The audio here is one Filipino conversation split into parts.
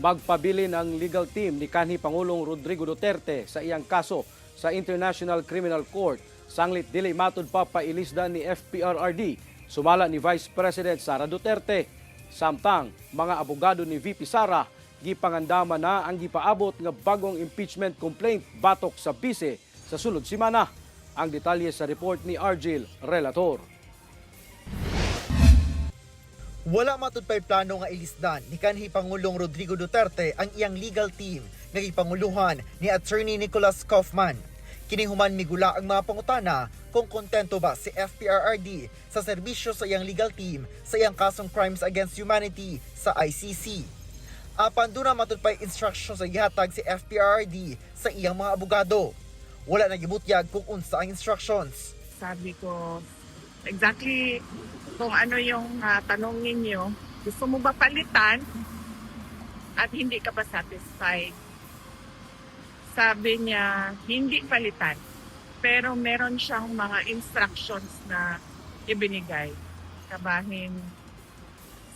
magpabilin ang legal team ni kanhi Pangulong Rodrigo Duterte sa iyang kaso sa International Criminal Court. Sanglit dili matud pa pailisdan ni FPRRD, sumala ni Vice President Sara Duterte. Samtang mga abogado ni VP Sara gipangandama na ang gipaabot nga bagong impeachment complaint batok sa bise sa sulod semana. Ang detalye sa report ni Argel Relator. Wala matud pay plano nga ilisdan ni kanhi Pangulong Rodrigo Duterte ang iyang legal team nga gipanguluhan ni Attorney Nicholas Kaufman. Kinihuman migula ang mga pangutana kung kontento ba si FPRRD sa serbisyo sa iyang legal team sa iyang kasong Crimes Against Humanity sa ICC. Apan doon na matud pay instruction sa gihatag si FPRRD sa iyang mga abogado. Wala na gibutyag kung unsa ang instructions. Sabi ko, exactly kung ano yung tanong ninyo, gusto mo ba palitan at hindi ka ba satisfied? Sabi niya, hindi palitan. Pero meron siyang mga instructions na ibinigay kabahin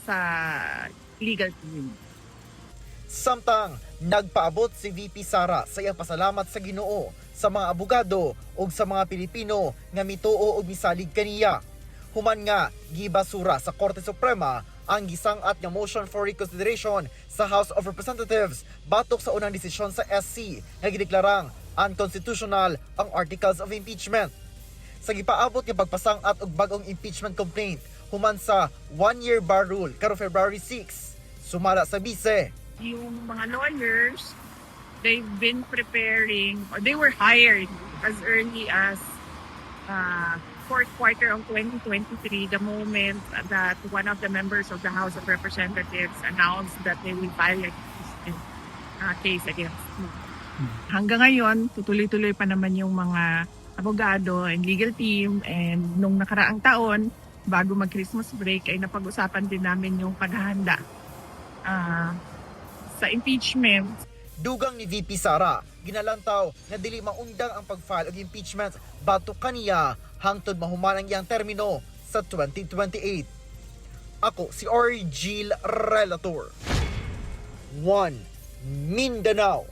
sa legal team. Samtang nagpaabot si VP Sara sa iyang pasalamat sa Ginoo, sa mga abogado ug sa mga Pilipino nga mituo ug misalig kaniya. Human nga gibasura sa Korte Suprema ang gisang-at nga motion for reconsideration sa House of Representatives batok sa unang desisyon sa SC nga gideklarang unconstitutional ang Articles of Impeachment. Sa gipaabot nga pagpasang-at og bagong impeachment complaint human sa 1-year bar rule karong February 6, sumala sa bise. Yung mga lawyers, they've been preparing, or they were hired as early as fourth quarter of 2023, the moment that one of the members of the House of Representatives announced that they will file a case against me. Hanggang ngayon, tutuloy-tuloy pa naman yung mga abogado and legal team, and nung nakaraang taon, bago mag-Christmas break, ay napag-usapan din namin yung paghahanda sa impeachment. Dugang ni VP Sara, ginalantaw na dili maundang ang pag-file og impeachment batok kaniya hangtod mahuman ang iyang termino sa 2028. Ako si Argel Relator. 1 Mindanao.